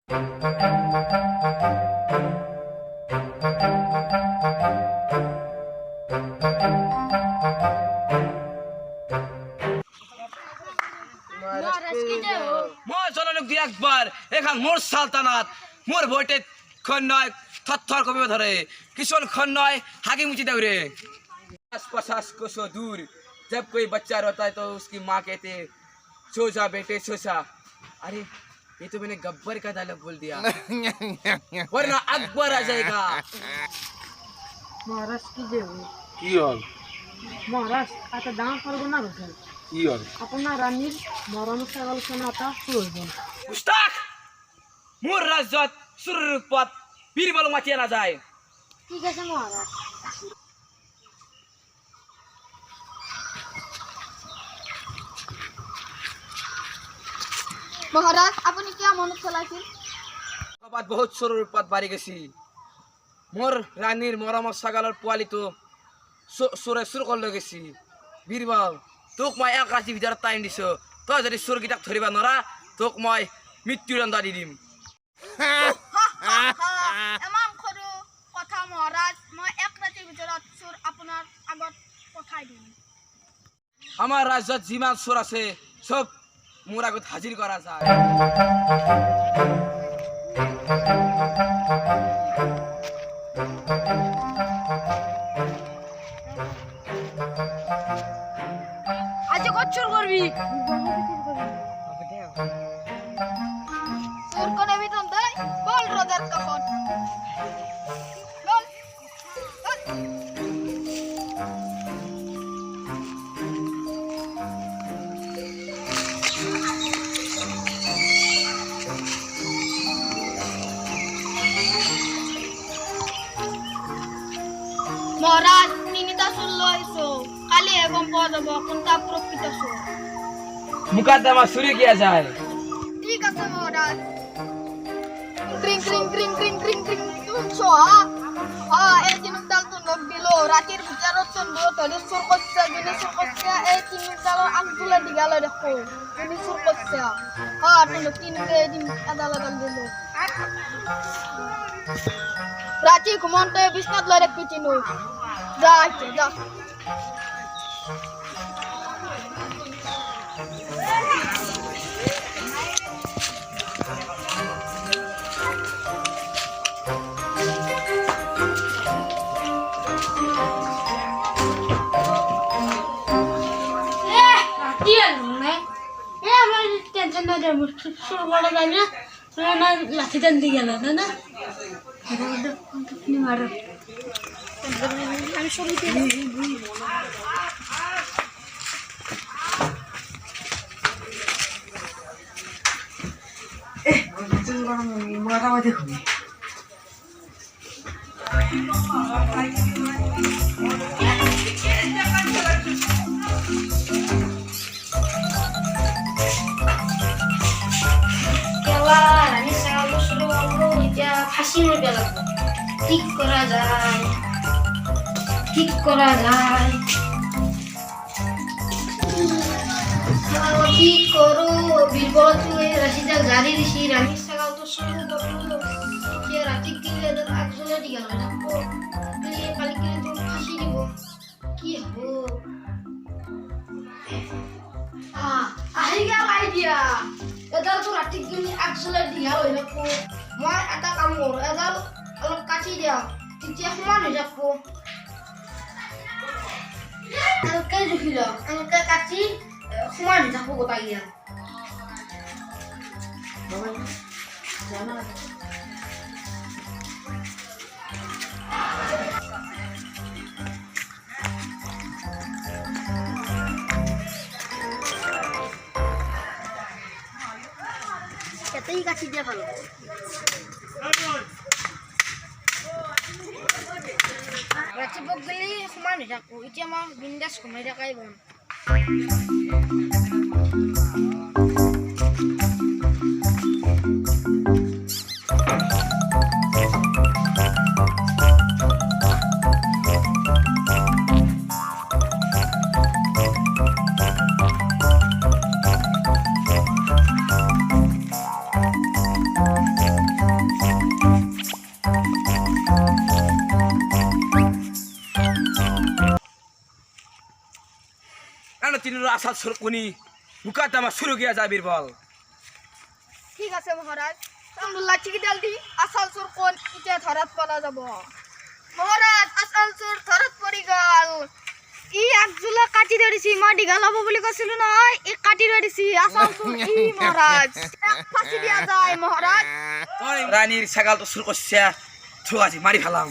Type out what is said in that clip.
মই জনলোক দি একবার এখান মোর সালতানাত মোর বইটে খন নয় থর কমে ধরে किशन খন নয় हागी मुची दौरे 50 कोसों दूर जब कोई बच्चा रोता है तो उसकी माँ कहते सो जा बेटे सो जा। अरे ये तो मैंने गब्बर का डायलॉग बोल दिया वरना अकबर आ जाएगा। महाराज की जय हो। কি হল महाराज आता दाम करबो ना রসেন কি হল আপনার রানীর মরণ ছাগল শোনাটা প্রয়োজন। मुस्ताक मोर राजत सुरपत বীরবল মাটিয়ে না যায়। ঠিক আছে মহারাজ। মহারাজ আপনি কি মন চলাইছেন? বাদ বহুত সুরপত বাড়ি গেছি মোর রানীর মরম ছাগলের পোয়ালি তো সুরে সুর করলে গেছি। বীরবল তোক মই এক রাশি ভিতৰত টাইম দিছো তই যদি সুরগীটাক ধরিবা নৰা তোক মই মৃত্যুদণ্ড দি দিম। এমন সৰু কথা মহাৰাজ মই এক ৰাতিৰ ভিতৰত চোৰ আপোনাৰ আগত পঠাই দিম। আমার রাজ্যত যিমান চোর আছে সব মোর আগত হাজির করা যায়। আজ কত চোর করবি? চোর করে বিতন দেয় বল রোজার কখন বল মহারাজ নিনিতা শুনলো এসো কালি এবং পাওয়া যাবো কোনটা প্রকৃত চোর। মুকদ্দমা শুরু কিয়া যায়। ঠিক আছে মহারাজ। ক্রিং ক্রিং ক্রিং ক্রিং ক্রিং ক্রিং শুনছো এই তিনুক ডাল তো নখ দিল রাতের ভিতৰত চন্দ্র তলে চোর করছে গিনি চোর করছে এই তিনুক ডালৰ আগগুলা দিগাল দেখো গিনি চোর করছে তুমি তিনুকে এদিন আদাল আদাল দিল রাতি ঘুমন্তে বিছনাত লৈ রাখবি তিনু যা যা। লাঠি টান দি গেল না আমি সব ফাঁসি মরবে লাগবে ঠিক করা যায় ঠিক করা যায় ঠিক করো বীরবল তুই রাশিদা গাড়ি দিছি রানীর সাগাও তো শুরু করলো যে রাতে গিয়ে একজনে দিয়ে গেল দিয়ে কালি গিয়ে তো ফাঁসি দিব কি হবো আহি গেল আইডিয়া এদাল তো রাতে গিয়ে একজনে দিয়ে গেল মই এটা কাম কৰো এডাল অলপ কাটি দিয়া তেতিয়া সমান হৈ যাব এনেকে জুখি ল এনেকে কাটি সমান হৈ যাব গোটাই এতেই কাটি দিয়া ভালো রাতে বগলি সমান হৈ থাকো এতিয়া মই বিন্দাস ঘুমাই থাকাই বন তিনের আসাল সরকুনি মুকাদ্দমা শুরু গিয়া যাবির বল ঠিক আছে মহারাজ আলহামদুলিল্লাহ চিকি ডাল দি আসাল চোর কোন ইটা ধরাত পালা যাব মহারাজ আসাল চোর ধরাত পড়ি গেল ই একজুলা কাটি ধরিছি মাটি গালাব বলি কছিল নয় ই কাটি ধরিছি আসাল চোর ই মহারাজ এক ফাঁসি দিয়া যায় মহারাজ রানীর ছাগাল তো শুরু করছে ঠিক আছে মারি ফেলাম